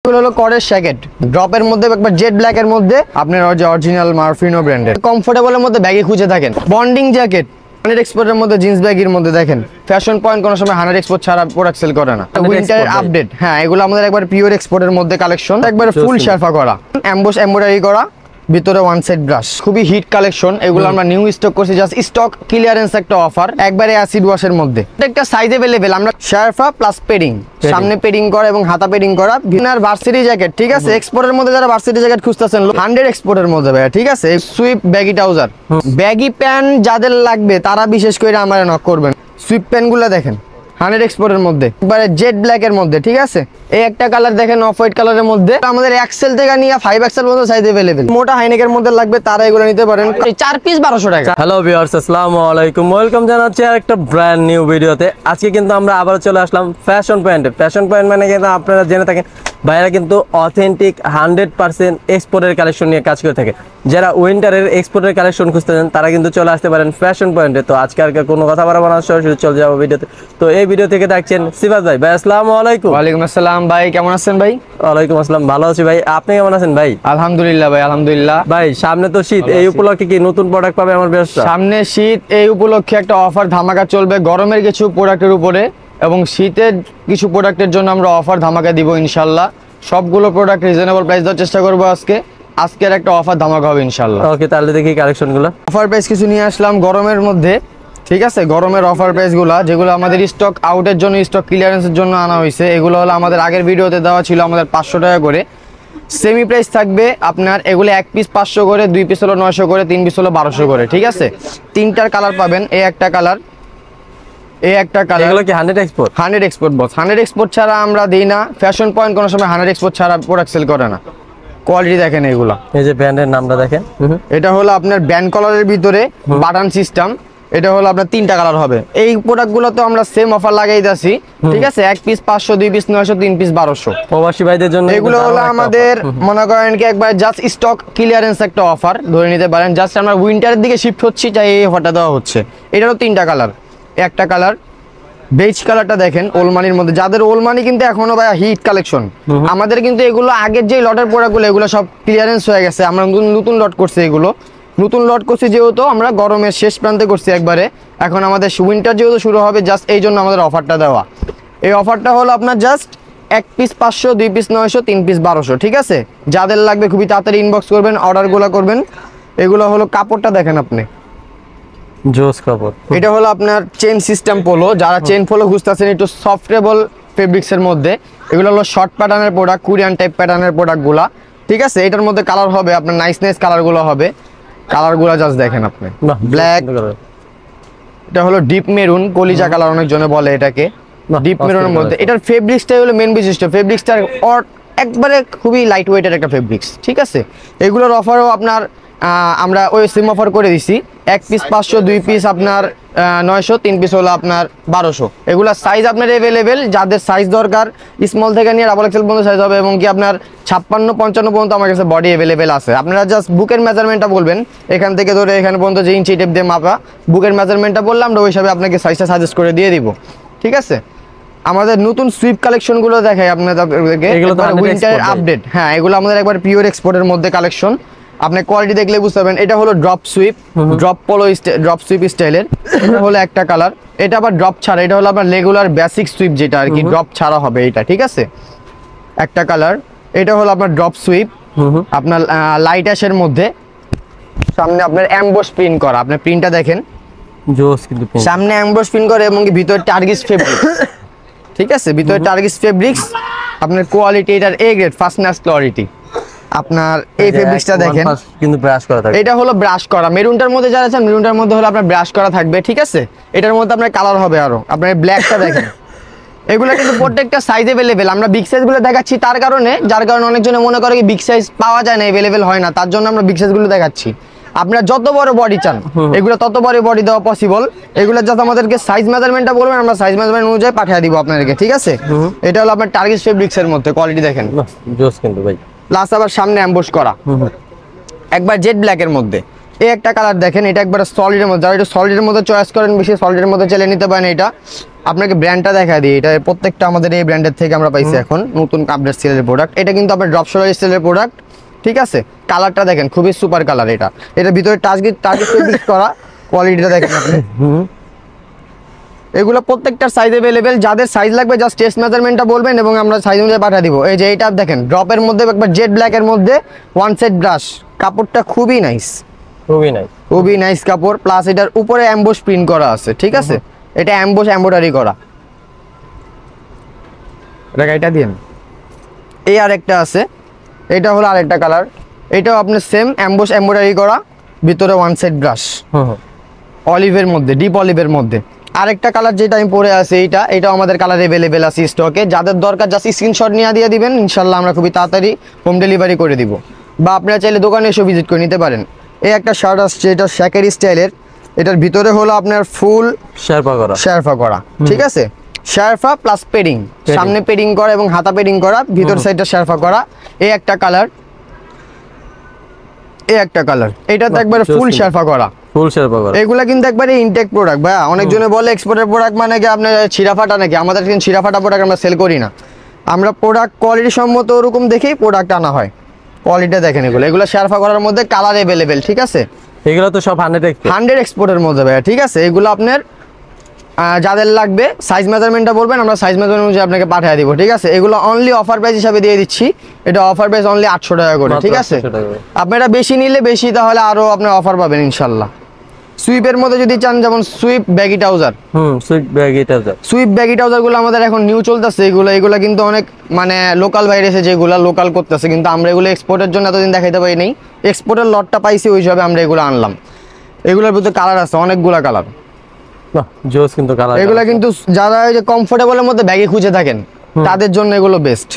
হলো করের জ্যাকেট ড্রপের মধ্যে একবার জেড ব্ল্যাক এর মধ্যে আপনার অরিজিনাল মারফিনো ব্র্যান্ডের কমফোর্টেবলের মধ্যে ব্যাগি খুঁজে থাকেন বন্ডিং জ্যাকেট 100 এক্সপোর্টের মধ্যে জিন্স ব্যাগের মধ্যে দেখেন ফ্যাশন পয়েন্ট কোন সময় 100 এক্সপোর্ট ছাড়া প্রোডাক্ট সেল করে না উইন্টার আপডেট হ্যাঁ এগুলো আমাদের একবার পিওর এক্সপোর্টের মধ্যে কালেকশন একবার ফুল শেরফা করা এমবোস এমব্রয়ডারি করা ভিতরে ওয়ান সাইড ব্রাশ খুবই হিট কালেকশন এগুলো আমরা নিউ স্টক করছি জাস্ট স্টক ক্লিয়ারেন্স একটা অফার একবারে অ্যাসিড ওয়াশের মধ্যে একটা সাইজ अवेलेबल আমরা শেরফা প্লাস পেডিং সামনে পেডিং করা এবং হাতা পেডিং করা ভিনার ভার্সিটি জ্যাকেট ঠিক আছে এক্সপোর্টের মধ্যে যারা ভার্সিটি জ্যাকেট খুঁজতেছেন 100 এক্সপোর্টের মধ্যে ভাই ঠিক আছে sweep baggy trouser baggy pant যাদের লাগবে তারা বিশেষ করে আমারে নক করবেন সুইপ প্যান্টগুলো দেখেন 100 এক্সপোর্টের মধ্যে একবারে জেড ব্ল্যাক এর মধ্যে ঠিক আছে এই একটা কালার দেখেন অফ হোয়াইট কালারের মধ্যে আমাদের এক্সেল থেকে নিয়ে 5 এক্সেল পর্যন্ত সাইজ अवेलेबल মোটা হাইনেকের মধ্যে লাগবে তারা এগুলো নিতে পারেন 4 পিস 1200 টাকা হ্যালো ভিউয়ার্স আসসালামু আলাইকুম ওয়েলকাম জানাচ্ছি আরেকটা ব্র্যান্ড নিউ ভিডিওতে আজকে কিন্তু আমরা আবার চলে আসলাম ফ্যাশন পয়েন্ট মানে কিন্তু আপনারা জেনে থাকেন ভাইরা কিন্তু অথেন্টিক 100% এক্সপোর্টের কালেকশন নিয়ে কাজ করে থাকে যারা উইন্টারের এক্সপোর্টের কালেকশন খুঁজতেছেন তারা কিন্তু চলে আসতে পারেন ফ্যাশন পয়েন্টে তো আজকে আর কোনো কথা বলবো না সরাসরি চলে যাবো ভিডিওতে তো এই ভিডিও থেকে দেখছেন সিফাত ভাই আসসালামু আলাইকুম ওয়ালাইকুম আসসালাম ভাই কেমন আছেন ভাই ওয়ালাইকুম আসসালাম ভালো আছি ভাই আপনি কেমন আছেন ভাই আলহামদুলিল্লাহ ভাই আলহামদুলিল্লাহ ভাই সামনে তো শীত এই উপলক্ষে কি নতুন প্রোডাক্ট পাবে আমার ব্যবসা সামনে শীত এই উপলক্ষে একটা অফার ধামাকা চলবে গরমের কিছু প্রোডাক্টের উপরে এবং শীতের কিছু প্রোডাক্টের জন্য আমরা অফার ধামাকা দিব ইনশাআল্লাহ সবগুলো প্রোডাক্ট রিজনেবল প্রাইস দেওয়ার চেষ্টা করব আজকের একটা অফার ধামাকা হবে ইনশাআল্লাহ ওকে তাহলে দেখি কালেকশনগুলো অফার প্রাইস কিছু নিয়ে আসলাম গরমের মধ্যে ঠিক আছে গরমের অফার প্রাইসগুলো যেগুলো আমাদের স্টক আউটের জন্য স্টক ক্লিয়ারেন্সের জন্য আনা হয়েছে এগুলো হলো আমাদের আগের ভিডিওতে দেওয়া ছিল আমাদের 500 টাকা করে সেমি প্রাইস থাকবে আপনার এগুলো এক পিস 500 করে দুই পিস হলো 900 করে তিন পিস হলো 1200 করে ঠিক আছে তিনটার কালার পাবেন এই একটা কালার এই একটা কালার এগুলো কি 100 এক্সপোর্ট বস 100 এক্সপোর্ট ছাড়া আমরা দেই না ফ্যাশন পয়েন্ট কোন সময় 100 এক্সপোর্ট ছাড়া প্রোডাক্ট সেল করে না কোয়ালিটি দেখেন এগুলা এই যে ব্র্যান্ডের নামটা দেখেন এটা হলো আপনার ব্যান্ড কলারের ভিতরে বাটন সিস্টেম এটা হলো আপনার তিনটা কালার হবে এই প্রোডাক্টগুলো তো আমরা সেম অফার লাগাই দিয়েছি ঠিক আছে এক পিস 500 দুই পিস 900 তিন পিস 1200 প্রবাসী ভাইদের জন্য এগুলো হলো আমাদের মনে করেন কি একবার জাস্ট স্টক ক্লিয়ারেন্স একটা অফার ধরে নিতে পারেন জাস্ট আমরা উইন্টারের দিকে শিফট হচ্ছি তাই এই অফারটা দেওয়া হচ্ছে এটারও তিনটা কালার একটা কালার বেজ কালারটা দেখেন ওলমানির মধ্যে যাদের ওলমানি কিন্তু এখনো ভাই হিট কালেকশন আমাদের কিন্তু এগুলো আগের যে লটের প্রোডাক্টগুলো এগুলো সব ক্লিয়ারেন্স হয়ে গেছে আমরা নতুন লট করছি এগুলো নতুন লট করছি যেহেতু আমরা গরমের শেষ প্রান্তে করছি একবারে এখন আমাদের উইন্টার যেহেতু শুরু হবে জাস্ট এই জন্য আমাদের অফারটা দেওয়া এই অফারটা হলো আপনার জাস্ট এক পিস 500 দুই পিস 900 তিন পিস 1200 ঠিক আছে যাদের লাগবে খুবই তাড়াতাড়ি ইনবক্স করবেন অর্ডারগুলো করবেন এগুলো হলো কাপড়টা দেখেন আপনি জোস কাপড় এটা হলো আপনার চেন সিস্টেম পোলো যারা চেন পোলো খুঁজতেছেন একটু সফটেবল ফেব্রিক্স এর মধ্যে এগুলো হলো শর্ট প্যাটার্নের প্রোডাক্ট কোরিয়ান টাইপ প্যাটার্নের প্রোডাক্টগুলো ঠিক আছে এটার মধ্যে কালার হবে আপনার নাইস কালারগুলো হবে কালারগুলো জাস্ট দেখেন আপনি ব্ল্যাক এটা হলো ডিপ মেরুন কলিজা কালার অনেকজনে বলে এটাকে ডিপ মেরুনের মধ্যে এটার ফেব্রিক্সটাই হলো মেন বিশিষ্ট ফেব্রিক্সটা একবারে খুবই লাইট ওয়েটের একটা ফেব্রিক্স ঠিক আছে এগুলোর অফারও আপনার আমরা ওই সিম অফার করে দিছি এক পিস 500 দুই পিস আপনার 900 তিন পিস হলো আপনার 1200 এগুলা সাইজ আপনার अवेलेबल যাদের সাইজ দরকার স্মল থেকে নিয়ে ডাবল এক্সেল পর্যন্ত সাইজ হবে এবং কি আপনার 56 55 পর্যন্ত আমার কাছে বডি अवेलेबल আছে আপনারা জাস্ট বুকের মেজারমেন্টটা বলবেন এখান থেকে ধরে এখানে পর্যন্ত যে ইঞ্চি টেপ দিয়ে মাপা বুকের মেজারমেন্টটা বললাম আমরা ওই হিসাবে আপনাকে সাইজটা সাজেস্ট করে দিয়ে দিব ঠিক আছে আমাদের নতুন সুইপ কালেকশনগুলো দেখাই আপনাদেরকে উইন্টার আপডেট হ্যাঁ এগুলো আমাদের একবার পিওর এক্সপোর্টের মধ্যে কালেকশন আপনি কোয়ালিটি দেখলে বুঝতে পারবেন এটা হলো drop sweep drop polo drop sweep স্টাইলের এটা হলো একটা কালার এটা আবার ড্রপ ছাড়া এটা হলো আপনার রেগুলার বেসিক সুইপ যেটা আর কি ড্রপ ছাড়া হবে এটা ঠিক আছে একটা কালার এটা হলো আপনার ড্রপ সুইপ আপনার লাইট অ্যাশের মধ্যে সামনে আপনার এমবোস প্রিন্ট করা আপনি প্রিন্টটা দেখেন জোস কিন্তু সামনে এমবোস প্রিন্ট করে এবং কি ভিতরে টার্গিস ফেব্রিক্স ঠিক আছে ভিতরে টার্গিস ফেব্রিক্স আপনার কোয়ালিটি এটার এ গ্রেড ফাস্টনেস কোয়ালিটি আপনার এই ফেব্রিক্সটা দেখেন কিন্তু ব্রাশ করা থাকে এটা হলো ব্রাশ করা মেরুনটার মধ্যে যারা আছেন মেরুনটার মধ্যে হলো আপনার ব্রাশ করা থাকবে ঠিক আছে এটার মধ্যে আপনার কালার হবে আরো আপনার ব্ল্যাকটা দেখেন এগুলা কিন্তু প্রত্যেকটা সাইজ अवेलेबल আমরা বিগ সাইজগুলো দেখাচ্ছি তার কারণে যার কারণে অনেকজনে মনে করে কি বিগ সাইজ পাওয়া যায় না अवेलेबल হয় না তার জন্য আমরা বিগ সাইজগুলো দেখাচ্ছি আপনারা যত বড় বডি চান এগুলো তত বড় বডি দেওয়া পসিবল এগুলো জাস্ট আমাদেরকে সাইজ মেজারমেন্টটা বলবেন আমরা সাইজ মেজারমেন্ট অনুযায়ী পাঠিয়ে দিব আপনাদেরকে ঠিক আছে এটা হলো আপনার টার্গেট ফেব্রিক্স এর মধ্যে কোয়ালিটি দেখেন জোস কিন্তু ভাই প্লাস আবার সামনে এমবোস করা একবার জেড ব্ল্যাক এর মধ্যে এই একটা কালার দেখেন এটা একবার সলিডের মধ্যে যারা এটা সলিডের মধ্যে চয়েস করেন বেশি সলিডের মধ্যে চালিয়ে নিতে পারেন এটা আপনাকে ব্র্যান্ডটা দেখা দিই, এটা প্রত্যেকটা আমাদের এই ব্র্যান্ডের থেকে আমরা পাইছি এখন নতুন আপডেট সেলের প্রোডাক্ট। এটা কিন্তু আপনার ড্রপ শোল্ডার সেলের প্রোডাক্ট, ঠিক আছে। কালারটা দেখেন খুবই সুপার কালার, এটা ভিতরে টার্গেট ফেব্রিক করা, কোয়ালিটিটা দেখেন আপনি। এগুলো প্রত্যেকটার সাইজ अवेलेबल, যাদের সাইজ লাগবে জাস্ট টেস্ট মেজারমেন্টটা বলবেন এবং আমরা সাইজ অনুযায়ী পাঠিয়ে দিব। এই যে এটা দেখেন ড্রপের মধ্যে একবার জেড ব্ল্যাকের মধ্যে ওয়ান সেট ব্রাশ, কাপড়টা খুবই নাইস, খুবই নাইস কাপড়, প্লাস এটার উপরে অ্যাম্বোস প্রিন্ট করা আছে, ঠিক আছে। এটা অ্যাম্বোস এমব্রয়ডারি করা, এটা দিন। এই আরেকটা আছে, এটা হলো আরেকটা কালার, এটাও আপনার সেম অ্যাম্বোস এমব্রয়ডারি করা, ভিতরে ওয়ান সেট ব্রাশ, অলিভের মধ্যে, ডিপ অলিভের মধ্যে। আরেকটা কালার যেটা আমি পরে আছি এটাও আমাদের কালার अवेलेबल আছে স্টকে, যাদের দরকার জাস্ট স্ক্রিনশট নিয়ে দিয়ে দিবেন, ইনশাআল্লাহ আমরা খুবই তাড়াতাড়ি হোম ডেলিভারি করে দিব, বা আপনারা চাইলে দোকানে এসে ভিজিট করে নিতে পারেন। এই একটা শার্ট আসছে, এটা শ্যাকের স্টাইলের, এটার ভিতরে হলো আপনার ফুল শেরফা করা, ঠিক আছে। শেরফা প্লাস পেডিং, সামনে পেডিং করা এবং হাতা পেডিং করা, ভিতর সাইডটা শেরফা করা। এই একটা কালার, এটা তো একবারে ফুল শেরফা করা, এগুলা কিন্তু একবারে ইনটেক প্রোডাক্ট ভাই। অনেকজনে বলে এক্সপোর্টের প্রোডাক্ট মানে কি আপনার ছিঁড়াফাটা নাকি, আমাদের কিন্তু ছিঁড়াফাটা প্রোডাক্ট আমরা সেল করি না, আমরা প্রোডাক্ট কোয়ালিটি সম্মত ওরকম দেখেই প্রোডাক্ট আনা হয়। কোয়ালিটি দেখেন, এগুলো শেরফা করার মধ্যে কালার अवेलेबल, ঠিক আছে। এগুলো তো সব 100 এক্সপোর্টের মধ্যে ভাই, ঠিক আছে। এগুলো আপনার যাদের লাগবে সাইজ মেজারমেন্টটা বলবেন, আমরা সাইজ মেজারমেন্ট অনুযায়ী আপনাকে পাঠিয়ে দিব, ঠিক আছে। এগুলো অনলি অফার প্রাইস হিসাবে দিয়ে দিচ্ছি, এটা অফার প্রাইস অনলি 800 টাকা করে, ঠিক আছে। আপনারা বেশি নিলে বেশি, তাহলে আরো আপনার অফার পাবেন ইনশাআল্লাহ। সুইপের মধ্যে যদি চান, যেমন sweep baggy trouser, sweep baggy trouser গুলো আমাদের এখন নিউ চলতেছে, এগুলো কিন্তু অনেক মানে লোকাল ভাইরাসে যেগুলো লোকাল করতেছে, কিন্তু আমরা এগুলো এক্সপোর্টের জন্য এতদিন দেখাইতে পারি নাই, এক্সপোর্টের লটটা পাইছি ওই হিসাবে আমরা এগুলো আনলাম। এগুলোর ভিতরে কালার আছে অনেকগুলা কালার, এগুলা কিন্তু যারা ওই যে কমফোর্টেবলের মধ্যে ব্যাগে খুঁজে থাকেন তাদের জন্য এগুলো বেস্ট।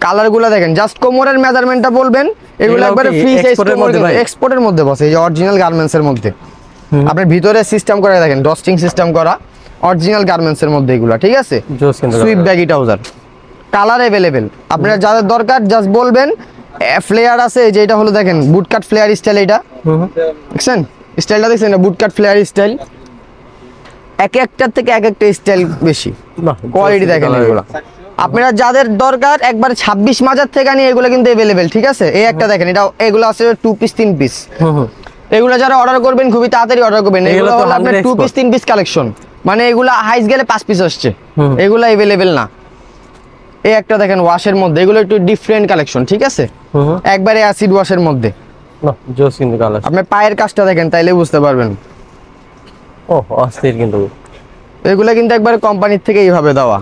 কালারগুলো দেখেন, জাস্ট কোমরের মেজারমেন্টটা বলবেন, এগুলো একবারে ফ্রি সাইজ এক্সপোর্টের মধ্যে বসে, এই যে অরিজিনাল গার্মেন্টস এর মধ্যে আপনার ভিতরে সিস্টেম করে দেখেন, ডস্টিং সিস্টেম করা অরিজিনাল গার্মেন্টস এর মধ্যে এগুলো, ঠিক আছে। Sweep baggy trouser, colour available, আপনার যাদের দরকার জাস্ট বলবেন। ফ্লেয়ার আছে, এই যে এটা হলো দেখেন বুটকাট ফ্লেয়ার স্টাইল, এটা দেখছেন স্টাইলটা, দেখছেন এটা বুটকাট ফ্লেয়ার স্টাইল, এক একটার থেকে এক একটা স্টাইল বেশি, কোয়ালিটি দেখেন এগুলো। আপনারা যাদের দরকার একবার 26 মাজার থেকে নিয়ে এগুলো কিন্তু अवेलेबल, ঠিক আছে। এই একটা দেখেন, এটা এগুলো আছে 2 পিস 3 পিস, এগুলো যারা অর্ডার করবেন খুবই তাড়াতাড়ি অর্ডার করবেন। এগুলো হলো আপনার 2 পিস 3 পিস কালেকশন, মানে এগুলো হাইস গেলে 5 পিস আসছে, এগুলো अवेलेबल না। এই একটা দেখেন ওয়াশের মধ্যে, এগুলো একটু ডিফারেন্ট কালেকশন, ঠিক আছে, একবারে অ্যাসিড ওয়াশের মধ্যে। আপনার পায়ের কাজটা দেখেন, তাইলে বুঝতে পারবেন। অস্থির, কিন্তু এগুলো কিন্তু একবার কোম্পানির থেকে এইভাবে দেওয়া।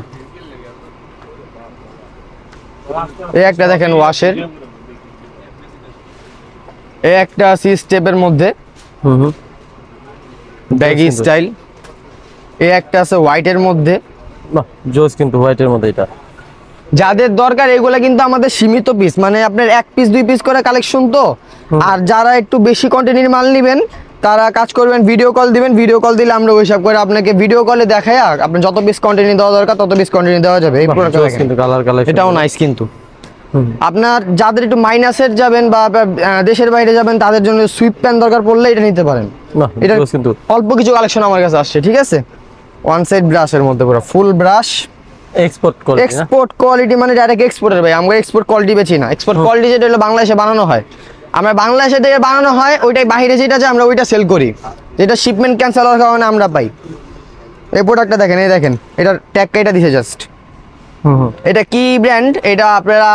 এই একটা দেখেন ওয়াশের, এই একটা সি স্টেপের মধ্যে ব্যাগি স্টাইল, এই একটা আছে হোয়াইটের মধ্যে, জোস কিন্তু হোয়াইটের মধ্যে। এটা যাদের দরকার এগুলা কিন্তু আমাদের সীমিত পিস, মানে আপনার 1 পিস 2 পিস করে কালেকশন তো। আর যারা একটু বেশি কোয়ান্টিটির মাল নেবেন তারা কাজ করবেন, ভিডিও কল দিবেন, ভিডিও কল দিলে আমরা ওই হিসাব করে আপনাকে ভিডিও কলে দেখায় আপনি যত পিস কোয়ান্টিটি দেওয়া দরকার তত পিস কোয়ান্টিটি দেওয়া যাবে। এই প্রোডাক্টটা কিন্তু কালার কালেকশন এটাও নাইস। কিন্তু আপনার যাদের একটু মাইনাসের যাবেন বা দেশের বাইরে যাবেন তাদের জন্য সুইপ প্যান দরকার পড়লে এটা নিতে পারেন। এটা কিন্তু অল্প কিছু কালেকশন আমার কাছে আসছে, ঠিক আছে। ওয়ান সাইড ব্রাশের মধ্যে পুরো ফুল ব্রাশ, এক্সপোর্ট কোয়ালিটি, মানে ডাইরেক্ট এক্সপোর্টের ভাই। আমরা এক্সপোর্ট কোয়ালিটি বেচি না, এক্সপোর্ট কোয়ালিটি যেটা হলো বাংলাদেশে বানানো হয়, আমরা বাংলাদেশে থেকে বানানো হয় ওইটাই বাইরে যেটা যায় আমরা ওইটা সেল করি, যেটা শিপমেন্ট ক্যান্সেল হওয়ার কারণে আমরা পাই। এই প্রোডাক্টটা দেখেন, এই দেখেন এটার ট্যাগটা এটা দিছে জাস্ট, এটা কি ব্র্যান্ড এটা আপনারা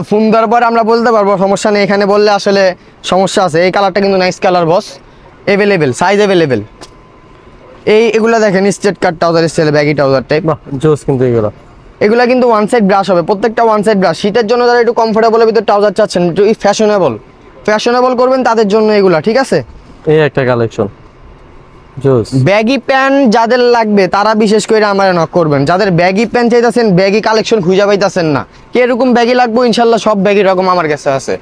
ফোন দেওয়ার পর আমরা বলতে পারবো, সমস্যা নেই। এখানে বললে আসলে সমস্যা আছে। এই কালারটা কিন্তু নাইস কালার বস, अवेलेबल সাইজ अवेलेबल। এগুলা দেখেন স্ট্রেট কাট trouser style baggy trouser type, জোস। কিন্তু এগুলা কিন্তু ওয়ান সাইড ব্রাশ হবে, প্রত্যেকটা ওয়ান সাইড ব্রাশ। শীতের জন্য যারা একটু কমফোর্টেবলের ভিতরে ট্রাউজার চাচ্ছেন, একটু ফ্যাশনেবল করবেন তাদের জন্য এগুলা, ঠিক আছে। এই একটা কালেকশন জোস। ব্যাগি প্যান্ট যাদের লাগবে তারা বিশেষ করে আমারে নক করবেন। যাদের ব্যাগি প্যান্ট চাইতেছেন, ব্যাগি কালেকশন খুঁজে পাইতেছেন না, কি এরকম ব্যাগি লাগবে, ইনশাল্লাহ সব ব্যাগি রকম আমার কাছে আছে।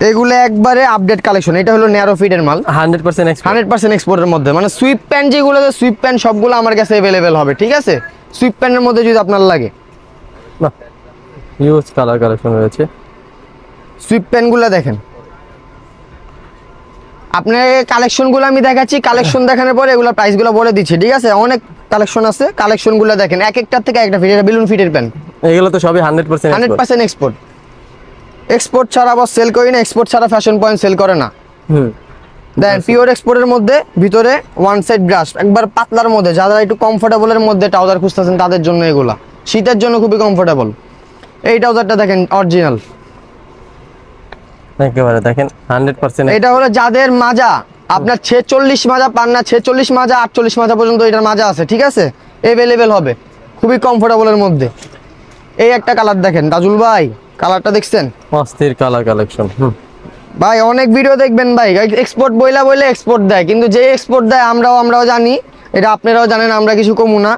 এগুলো একবারে আপডেট কালেকশন। এটা হলো ন্যারো ফিটের মাল, 100% এক্সপোর্টের মধ্যে। মানে সুইপ প্যান্ট যেগুলো, সুইপ প্যান্ট সবগুলো আমার কাছে अवेलेबल হবে, ঠিক আছে। সুইপ প্যান্টের মধ্যে যদি আপনার লাগে, ইউজ কালার কালেকশন রয়েছে। সুইপ প্যান্টগুলো দেখেন, আপনার কালেকশনগুলো আমি দেখাচ্ছি, কালেকশন দেখানোর পরে এগুলো প্রাইসগুলো বলে দিচ্ছি, ঠিক আছে? অনেক কালেকশন আছে, কালেকশনগুলো দেখেন, এক একটার থেকে একটা ফিট, এটা বেলুন ফিটের প্যান্ট, এগুলো তো সবই 100% 100% এক্সপোর্ট। এক্সপোর্ট ছাড়া আবার সেল করি না, এক্সপোর্ট ছাড়া ফ্যাশন পয়েন্ট সেল করে না। দেন পিওর এক্সপোর্টের মধ্যে ভিতরে ওয়ান সাইড ব্রাশ, একবার পাতলার মধ্যে, যারা একটু কমফোর্টেবলের মধ্যে ট্রাউজার খুঁজতেছেন তাদের জন্য এগুলা, শীতের জন্য খুবই কমফোর্টেবল। এই ট্রাউজারটা দেখেন অরিজিনাল, একেবারে দেখেন 100%। এটা হলো যাদের মাজা আপনার 46 মাজা পান না, 46 মাজা 48 মাজা পর্যন্ত এটার মাজা আছে, ঠিক আছে? এভেলেবেল হবে, খুবই কমফোর্টেবলের মধ্যে। এই একটা কালার দেখেন তাজুল ভাই, কালারটা দেখছেন? অস্থির কালার কালেকশন। ভাই অনেক ভিডিও দেখবেন ভাই, এক্সপোর্ট বইলা বলে এক্সপোর্ট দেয়, কিন্তু যে এক্সপোর্ট দেয় আমরাও জানি, এটা আপনারাও জানেন, আমরা কিছু কমু না।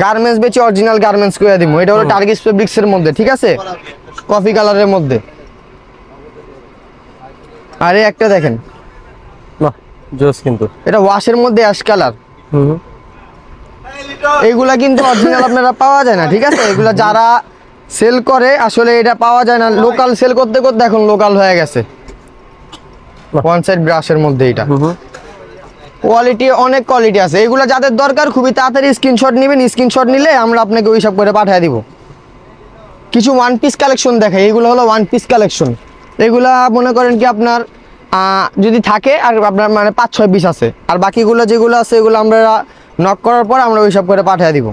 গার্মেন্টস বেচি, অরিজিনাল গার্মেন্টস করে দিব। এটা হলো টার্গেট ফেব্রিক্সের মধ্যে, ঠিক আছে? কফি কালারের মধ্যে। আর এই একটা দেখেন, বাহ জোস, কিন্তু এটা ওয়াশের মধ্যে অ্যাশ কালার। এইগুলা কিন্তু অরিজিনাল আপনারা পাওয়া যায় না, ঠিক আছে? এগুলা যারা সেল করে আসলে এটা পাওয়া যায় না, লোকাল সেল করতে করতে এখন লোকাল হয়ে গেছে। ওয়ান সাইড ব্রাশের মধ্যে এটা কোয়ালিটি, অনেক কোয়ালিটি আছে। এগুলা যাদের দরকার খুবই তাড়াতাড়ি স্ক্রিনশট নেবেন, স্ক্রিনশট নিলে আমরা আপনাকে ওই সব করে পাঠিয়ে দিব। কিছু ওয়ান পিস কালেকশন দেখাই, এগুলো হলো ওয়ান পিস কালেকশন। এগুলা মনে করেন কি আপনার যদি থাকে আর আপনার মানে 5-6 পিস আছে, আর বাকিগুলো যেগুলো আছে এগুলো আমরা নক করার পর আমরা ওই সব করে পাঠিয়ে দিব।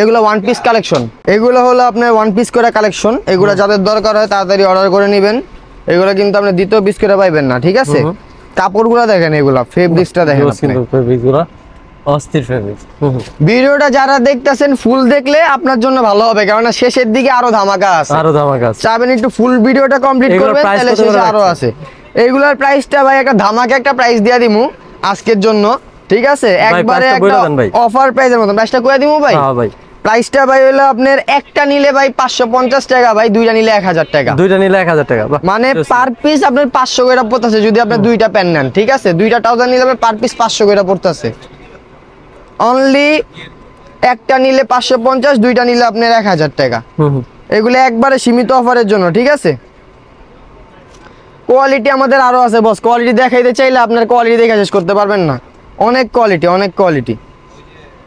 এগুলো ওয়ান পিস কালেকশন, এগুলো হলো আপনার ওয়ান পিস করে কালেকশন। এগুলো যাদের দরকার হয় তাড়াতাড়ি অর্ডার করে নেবেন। এগুলো কিন্তু আপনি দ্বিতীয় পিস করে পাইবেন না, ঠিক আছে? কাপড়গুলো দেখেন, এগুলো ফেব্রিক্সটা দেখেন, অস্থির ফেব্রিক্স। ভিডিওটা যারা দেখতেছেন ফুল দেখলে আপনার জন্য ভালো হবে, কারণ শেষের দিকে আরো ধামাকা আছে, চাবেন একটু ফুল ভিডিওটা কমপ্লিট করবেন তাহলে শেষে আরো আছে। এইগুলোর প্রাইসটা ভাই একটা ধামাকা একটা প্রাইস দিয়ে দিমু আজকের জন্য, ঠিক আছে? একবারে একটা অফার প্রাইসের মতন প্রাইসটা কইয়া দিমু ভাই। হ্যাঁ ভাই, প্রাইসটা ভাই হলো আপনার একটা নিলে ভাই 550 টাকা, ভাই দুইটা নিলে 1000 টাকা, দুইটা নিলে 1000 টাকা, মানে পার পিস আপনার 500 করে পড়তেছে যদি আপনি দুইটা প্যান্ট নেন, ঠিক আছে? দুইটা ট্রাউজার নিলে আপনার পার পিস 500 করে পড়তেছে। অনলি একটা নিলে 550, দুইটা নিলে আপনার 1000 টাকা। এগুলো একবারে সীমিত অফারের জন্য, ঠিক আছে? কোয়ালিটি আমাদের আরো আছে বস, কোয়ালিটি দেখাইতে চাইলে আপনার কোয়ালিটি দেখে শেষ করতে পারবেন না, অনেক কোয়ালিটি, অনেক কোয়ালিটি।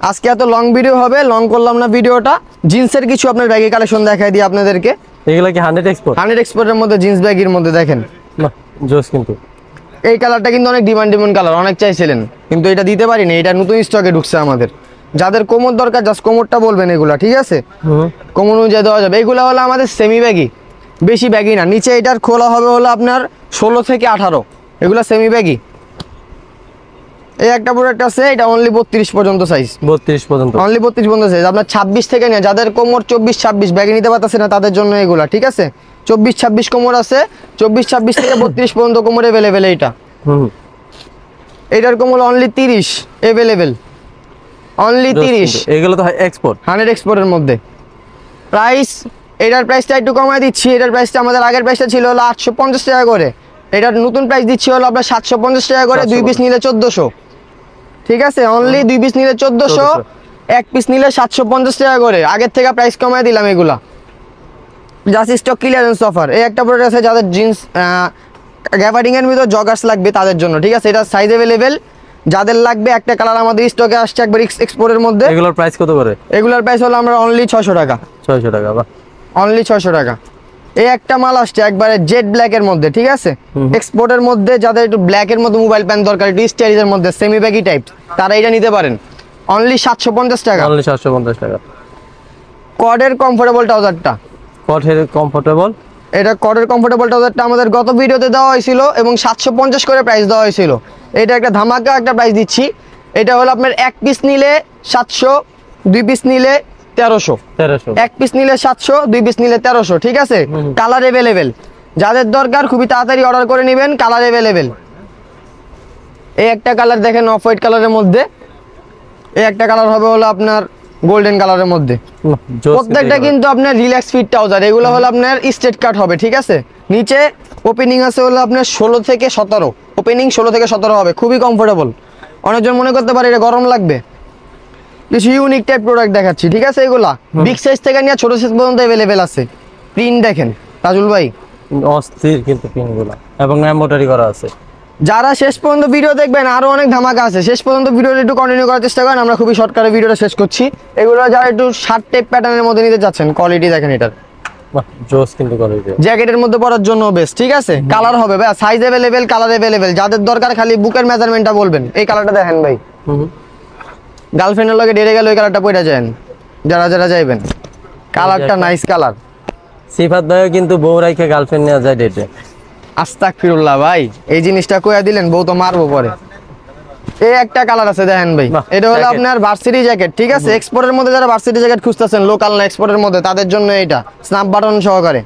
আজকে এত লং ভিডিও হবে, লং করলাম না ভিডিওটা। জিন্সের কিছু আপনার ব্যাগি কালেকশন দেখাই দিই আপনাদেরকে। এগুলা কি 100 এক্সপোর্ট? 100 এক্সপোর্টের মধ্যে জিন্স ব্যাগের মধ্যে দেখেন, বাহ জোস। কিন্তু এই কালারটা কিন্তু অনেক ডিমান্ড কালার, অনেক চাইছিলেন, কিন্তু এটা দিতে পারিনি, এটা নতুন স্টকে ঢুকছে আমাদের। যাদের কোমর দরকার জাস্ট কোমরটা বলবেন, এগুলা ঠিক আছে? কোমর অনুযায়ী দেওয়া যাবে। এগুলা হলো আমাদের সেমি ব্যাগি, বেশি ব্যাগি না। নিচে এটার খোলা হবে হলো আপনার 16 থেকে 18, এগুলা সেমি ব্যাগি। এই একটা প্রোডাক্ট আছে, এটা অনলি 32 পর্যন্ত সাইজ, 32 পর্যন্ত, অনলি 32 পর্যন্ত সাইজ। আপনার 26 থেকে নিয়ে যাদের কোমর 24-26 ব্যাগে নিতে পারতেছে না তাদের জন্য এগুলা, ঠিক আছে? 24-26 কোমর আছে, 24-26 থেকে 32 পর্যন্ত কোমর এভেলেবেল। এইটা এটার কোমর অনলি 30 এভেলেবেল, অনলি 30। এগুলো তো এক্সপোর্ট, 100 এক্সপোর্টের মধ্যে। প্রাইস, এটার প্রাইসটা একটু কমায় দিচ্ছি। এটার প্রাইসটা আমাদের আগের প্রাইসটা ছিল হলো 850 টাকা করে, এটার নতুন প্রাইস দিচ্ছি হলো আপনার 750 টাকা করে। 2 পিস নিলে 1400, ঠিক আছে? অনলি 2 পিস নিলে 1400, 1 পিস নিলে 750 টাকা করে। আগের থেকে প্রাইস কমায় দিলাম এগুলা, জাস্ট স্টক ক্লিয়ারেন্স অফার। এই একটা প্রোডাক্ট আছে যাদের জিন্স গ্যাভারিং এর ভিতর জগার্স লাগবে তাদের জন্য, ঠিক আছে? এটা সাইজ अवेलेबल, যাদের লাগবে একটা কালার আমাদের স্টকে আসছে একবার এক্সপোর্টের মধ্যে। এগুলোর প্রাইস কত করে? এগুলোর প্রাইস হলো আমরা অনলি 600 টাকা, 600 টাকা, বাহ অনলি 600 টাকা। এই একটা মাল আসছে একবারে জেড ব্ল্যাক এর মধ্যে, ঠিক আছে? এক্সপোর্টের মধ্যে যাদের একটু ব্ল্যাক এর মধ্যে মোবাইল প্যান দরকার, একটু স্টাইলিশের মধ্যে সেমি ব্যাগি টাইপ, তারা এটা নিতে পারেন। অনলি 750 টাকা, অনলি 750 টাকা। কডের কমফোর্টেবল ট্রাউজারটা, কটের কমফোর্টেবল, এটা কডের কমফোর্টেবল ট্রাউজারটা আমাদের গত ভিডিওতে দেওয়া হয়েছিল এবং 750 করে প্রাইস দেওয়া হয়েছিল। এটা একটা ধামাকা একটা প্রাইস দিচ্ছি। এটা হলো আপনার 1 পিস নিলে 700, 2 পিস নিলে 1300, 1 পিস নিলে 700, 2 পিস নিলে 1300, ঠিক আছে? কালার अवेलेबल, যাদের দরকার খুবই তাড়াতাড়ি অর্ডার করে নেবেন, কালার अवेलेबल। এই একটা কালার দেখেন অফ হোয়াইট কালারের মধ্যে, এই একটা কালার হবে হলো আপনার গোল্ডেন কালারের মধ্যে। প্রত্যেকটা কিন্তু আপনার রিল্যাক্স ফিট ট্রাউজার, এগুলো হলো আপনার স্ট্রেট কাট হবে, ঠিক আছে? নিচে ওপেনিং আছে হলো আপনার 16 থেকে 17, ওপেনিং 16 থেকে 17 হবে, খুবই কমফোর্টেবল। অনেকজন মনে করতে পারে এটা গরম লাগবে, কিছু ইউনিক টাইপ প্রোডাক্ট দেখাচ্ছি, ঠিক আছে? এগুলা বিগ সাইজ থেকে নিয়ে ছোট সাইজ পর্যন্ত अवेलेबल আছে। প্রিন্ট দেখেন তাজুল ভাই, অস্থির কিন্তু প্রিন্টগুলো, এবং এমব্রয়ডারি করা আছে। যারা শেষ পর্যন্ত ভিডিও দেখবেন আরো অনেক ধামাকা আছে, শেষ পর্যন্ত ভিডিওটা একটু কন্টিনিউ করার চেষ্টা করেন, আমরা খুবই শর্টকাটে ভিডিওটা শেষ করছি। এগুলো যারা একটু শার্ট টাইপ প্যাটার্নের মধ্যে নিতে চাচ্ছেন, কোয়ালিটি দেখেন এটার, বাহ জোস কিন্তু করে দিবে। জ্যাকেটের মধ্যে পরার জন্য বেস্ট, ঠিক আছে। কালার হবে ভাই, সাইজ अवेलेबल, কালার अवेलेबल, যাদের দরকার খালি বুকের মেজারমেন্টটা বলবেন। এই কালারটা দেখেন ভাই, গার্লফ্রেন্ডের লগে ডেরে গেল ওই কালারটা পয়টা যান, যারা যারা যাইবেন। কালারটা নাইস কালার। সিফাত ভাইও কিন্তু বউ রাইখে গার্লফ্রেন্ড নিয়ে যায় ডেটে। আস্তাগফিরুল্লাহ ভাই, এই জিনিসটা কইয়া দিলেন, বউ তো মারবো পরে। এই একটা কালার আছে দেখেন ভাই, বাহ, এটা হলো jacket। আপনার ভার্সিটি জ্যাকেট, ঠিক আছে। এক্সপোর্টের মধ্যে যারা ভার্সিটি জ্যাকেট খুঁজতেছেন, লোকাল না এক্সপোর্টের মধ্যে, তাদের জন্য এটা স্ন্যাপ বাটন সহকারে,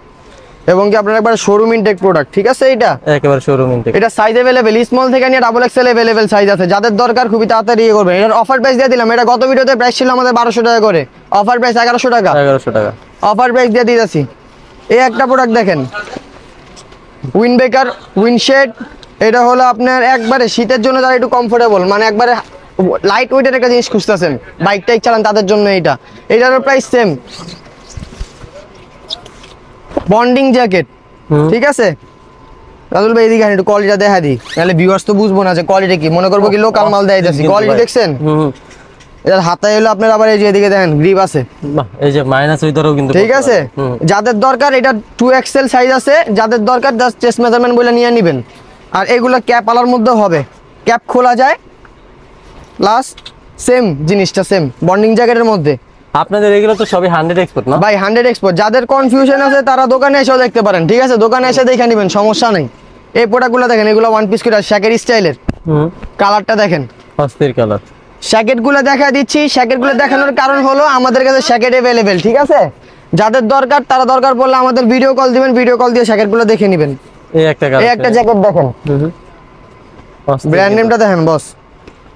এবং কি আপনার একবার শোরুম ইনটেক প্রোডাক্ট, ঠিক আছে। এটা একেবারে শোরুম ইনটেক। এটা সাইজ अवेलेबल, স্মল থেকে নিয়ে ডাবল এক্সেল अवेलेबल সাইজ আছে, যাদের দরকার খুবই তাড়াতাড়ি ইয়ে করবেন। এটার অফার প্রাইস দিয়ে দিলাম, এটা গত ভিডিওতে প্রাইস ছিল আমাদের 1200 টাকা করে, অফার প্রাইস 1100 টাকা, 1100 টাকা অফার প্রাইস দিয়ে দিতেছি। এই একটা প্রোডাক্ট দেখেন, উইন্ডবেকার উইন্ডশেড, এটা হলো আপনার একবারে শীতের জন্য যারা একটু কমফোর্টেবল, মানে একবারে লাইট ওয়েটের একটা জিনিস খুঁজতেছেন, বাইক টাইক চালান, তাদের জন্য এটা। এটারও প্রাইস সেম। বন্ডিং জ্যাকেট, ঠিক আছে। রাজুল ভাই এদিকে একটু কোয়ালিটিটা দেখা দিই, নাহলে ভিউয়ার্স তো বুঝবো না যে কোয়ালিটি কি, মনে করবো কি লোকাল মাল দেয় যাচ্ছি। কোয়ালিটি দেখছেন, এটার হাতায় হলো আপনার আবার এই যে এদিকে দেখেন গ্রিপ আছে, বাহ এই যে মাইনাস উইদারও কিন্তু ঠিক আছে। যাদের দরকার এটা 2XL সাইজ আছে, যাদের দরকার জাস্ট চেস্ট মেজারমেন্ট বলে নিয়ে নেবেন। আর এগুলো ক্যাপ আলার মধ্যে হবে, ক্যাপ খোলা যায়, প্লাস সেম জিনিসটা সেম বন্ডিং জ্যাকেটের মধ্যে। আপনাদের এগুলো তো সবই 100 এক্সপোর্ট না ভাই 100 এক্সপোর্ট, যাদের কনফিউশন আছে তারা দোকানে এসেও দেখতে পারেন, ঠিক আছে। দোকানে এসে দেখে নেবেন, সমস্যা নেই। এই প্রোডাক্টগুলো দেখেন, এগুলো ওয়ান পিস করে শ্যাকেট স্টাইলের, কালারটা দেখেন অস্থির কালার। শ্যাকেটগুলো দেখা দিচ্ছি। শ্যাকেটগুলো দেখানোর কারণ হলো আমাদের কাছে শ্যাকেট अवेलेबल, ঠিক আছে। যাদের দরকার তারা দরকার পড়লে আমাদের ভিডিও কল দিবেন, ভিডিও কল দিয়ে শ্যাকেটগুলো দেখে নেবেন। এই একটা কালার, এই একটা জ্যাকেট দেখেন, ব্র্যান্ড নেমটা দেখেন বস,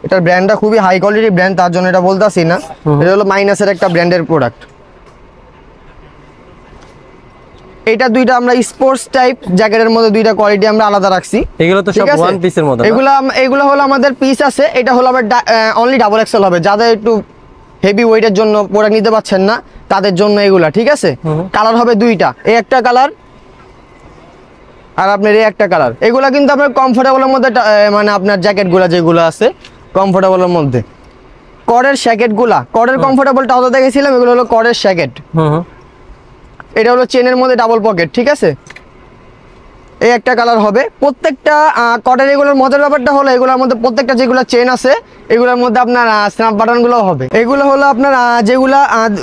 এটার ব্র্যান্ডটা খুবই হাই কোয়ালিটি ব্র্যান্ড, তার জন্য এটা বলতাছি না। এটা হলো মাইনাসের একটা ব্র্যান্ডের প্রোডাক্ট। এটা দুইটা আমরা স্পোর্টস টাইপ জ্যাকেটের মধ্যে দুইটা কোয়ালিটি আমরা আলাদা রাখছি। এগুলো তো সব ঠিক আছে? ওয়ান পিসের মধ্যে। এগুলো হলো আমাদের পিস আছে, এটা হলো আবার অনলি ডাবল এক্সেল হবে, যাদের একটু হেভি ওয়েটের জন্য প্রোডাক্ট নিতে পারছেন না তাদের জন্য এগুলা, ঠিক আছে। কালার হবে দুইটা, এই একটা কালার আর আপনার এই একটা কালার। এগুলা কিন্তু আপনার কমফোর্টেবলের মধ্যে, মানে আপনার জ্যাকেটগুলা যেগুলো আছে কমফোর্টেবলের মধ্যে, করের শ্যাকেটগুলা, করের কমফোর্টেবলটা অত দেখেছিলাম, এগুলো হলো করের শ্যাকেট। এটা হলো চেনের মধ্যে ডাবল পকেট, ঠিক আছে। এই একটা কালার হবে। প্রত্যেকটা কটের এগুলোর মজার ব্যাপারটা হলো এগুলোর মধ্যে প্রত্যেকটা যেগুলো চেন আছে এগুলোর মধ্যে আপনার স্ন্যাপ বাটনগুলো হবে। এগুলো হলো আপনার যেগুলা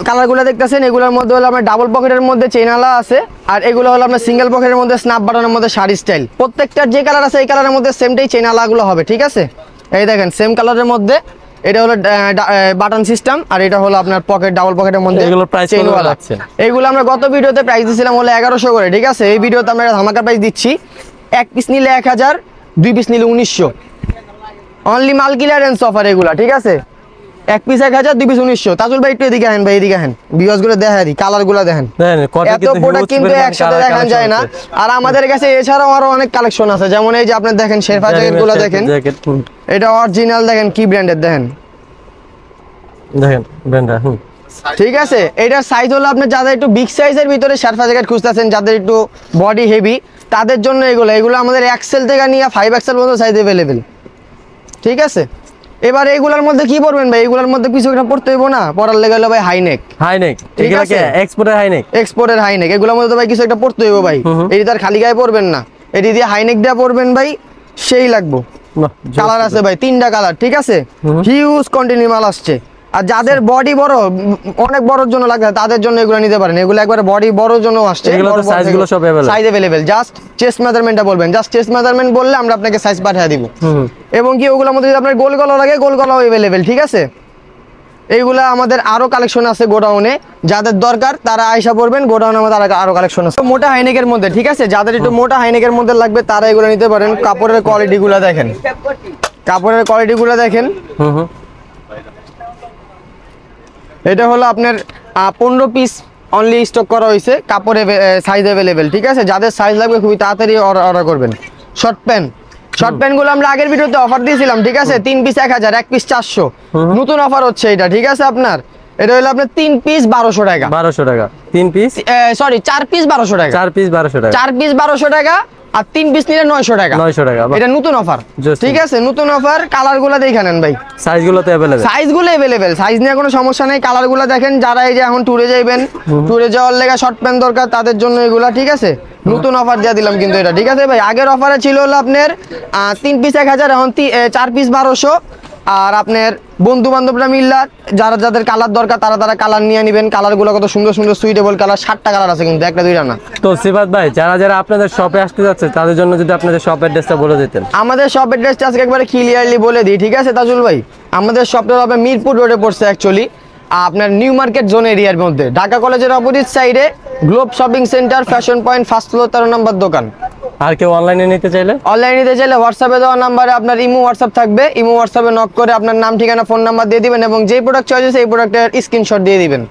কালারগুলো দেখতেছেন, এগুলোর মধ্যে হলো আপনার ডাবল পকেটের মধ্যে চেনালা আছে, আর এগুলো হলো আপনার সিঙ্গেল পকেটের মধ্যে স্ন্যাপ বাটনের মধ্যে শাড়ি স্টাইল। প্রত্যেকটা যে কালার আছে এই কালারের মধ্যে সেমটাই চেনালাগুলো হবে, ঠিক আছে। এই দেখেন সেম কালারের মধ্যে, এটা হলো বাটন সিস্টেম, আর এটা হলো আপনার পকেট, ডাবল পকেটের মধ্যে। এগুলোর প্রাইস কত রাখছে? এগুলো আমরা গত ভিডিওতে প্রাইস দিছিলাম হলো 1100 করে, ঠিক আছে। এই ভিডিওতে আমরা ধামাকা প্রাইস দিচ্ছি, এক পিস নিলে 1000, দুই পিস নিলে 1900, অনলি মাল ক্লিয়ারেন্স অফার এগুলা, ঠিক আছে। এক পিস 1000, দুই পিস 1900। তাজুল ভাই একটু এদিকে আহেন, ভাই এদিকে আহেন, ভিউয়ার্স গুলো দেখা দিই, কালার গুলো দেখেন, এত প্রোডাক্ট কিন্তু একসাথে দেখা যায় না। আর আমাদের কাছে এছাড়াও আরো অনেক কালেকশন আছে, যেমন এই যে আপনি দেখেন শেরফা জ্যাকেট গুলো দেখেন, এটা অরিজিনাল, দেখেন কি ব্র্যান্ডের, দেখেন ব্র্যান্ডটা। ঠিক আছে। এটার সাইজ হলো আপনার যাদের একটু বিগ সাইজের ভিতরে শেরফা জ্যাকেট খুঁজতেছেন, যাদের একটু বডি হেভি, তাদের জন্য এগুলো আমাদের এক্সেল থেকে নিয়ে 5XL পর্যন্ত সাইজ अवेलेबल, ঠিক আছে। এবার এইগুলোর মধ্যে কি পরবেন ভাই, এইগুলোর মধ্যে কিছু একটা পড়তে হইব না, পরার লেগে হলো ভাই হাইনেক, ঠিক আছে, এক্সপোর্টের হাইনেক, এগুলোর মধ্যে ভাই কিছু একটা পড়তে হইব ভাই। এটি তার খালি গায়ে পরবেন না, এটি দিয়ে হাইনেক দিয়ে পরবেন ভাই, সেই লাগবো। কালার আছে ভাই 3টা কালার, ঠিক আছে। হিউজ কন্টিনিউ মাল আসছে। আর যাদের বডি বড়, অনেক বড়র জন্য লাগে, তাদের জন্য এগুলো নিতে পারেন। এগুলো একবারে বডি বড়র জন্য আসছে, সাইজগুলো সব সাইজ अवेलेबल। জাস্ট চেস্ট মেজারমেন্টটা বলবেন, জাস্ট চেস্ট মেজারমেন্ট বললে আমরা আপনাকে সাইজ পাঠিয়ে দিব। এবং কি ওগুলোর মধ্যে যদি আপনার গোল গলা লাগে, গোল গলাও अवेलेबल, ঠিক আছে। এইগুলা আমাদের আরো কালেকশন আছে গোডাউনে, যাদের দরকার তারা আয়সা পড়বেন, গোডাউনে আমাদের আরো কালেকশন আছে মোটা হাইনেকের মধ্যে, ঠিক আছে। যাদের একটু মোটা হাইনেকের মধ্যে লাগবে তারা এগুলো নিতে পারেন। কাপড়ের কোয়ালিটি গুলা দেখেন, কাপড়ের কোয়ালিটি গুলা দেখেন। এটা হলো আপনার 15 পিস অনলি স্টক করা হয়েছে, কাপড়ে সাইজ अवेलेबल, ঠিক আছে। যাদের সাইজ লাগবে খুবই তাড়াতাড়ি অর্ডার করবেন। শর্ট প্যান্ট গুলো আমরা আগের ভিডিওতে অফার দিয়েছিলাম, ঠিক আছে। 3 পিস 1000, 1 পিস 400, নতুন অফার হচ্ছে এটা, ঠিক আছে। আপনার এটা হলো আপনার 3 পিস 1200 টাকা, 3 পিস, সরি 4 পিস 1200 টাকা, 4 পিস 1200 টাকা, 4 পিস 1200 টাকা। আর 3 পিস নিলে 900 টাকা। 900 টাকা, বাহ। এটা নতুন অফার, Just ঠিক আছে, নতুন অফার। কালারগুলো দেখে নেন ভাই, সাইজগুলো তো अवेलेबल, সাইজগুলো अवेलेबल, সাইজ নিয়ে কোনো সমস্যা নেই। কালারগুলো দেখেন, যারা এই যে এখন ট্যুরে যাইবেন, ট্যুরে যাওয়ার লেগে শর্ট প্যান্ট দরকার তাদের জন্য এগুলা, ঠিক আছে। নতুন অফার দিয়ে দিলাম কিন্তু এটা, ঠিক আছে ভাই। আগের অফারে ছিল হলো আপনার 3 পিস 1000, এখন 4 পিস 1200। আর আপনার বন্ধু বান্ধবরা মিল্লা যাদের কালার দরকার তারা কালার নিয়ে নেবেন। কালারগুলো কত সুন্দর সুন্দর সুইটেবল কালার, 7টা কালার আছে কিন্তু, একটা দুইটা না। তো সিফাত ভাই, যারা আপনাদের শপে আসতে যাচ্ছে তাদের জন্য যদি আপনাদের শপ অ্যাড্রেসটা বলে দিতেন। আমাদের শপ অ্যাড্রেসটা আজকে একবারে ক্লিয়ারলি বলে দিই, ঠিক আছে তাজুল ভাই। আমাদের শপটা হবে মিরপুর রোডে পড়ছে অ্যাকচুয়ালি, আপনার নিউ মার্কেট জোন এরিয়ার মধ্যে, ঢাকা কলেজের অপোজিট সাইডে, globe shopping centre, fashion point, first floor, 13 নম্বর দোকান। আর কেউ অনলাইনে নিতে চাইলে? অনলাইনে নিতে চাইলে হোয়াটসঅ্যাপে দেওয়া নাম্বারে আপনার ইমো হোয়াটসঅ্যাপ থাকবে, ইমো হোয়াটসঅ্যাপে নক করে আপনার নাম ঠিকানা ফোন নাম্বার দিয়ে দিবেন এবং যেই প্রোডাক্ট চয়েস সেই প্রোডাক্টের স্ক্রিনশট দিয়ে দিবেন।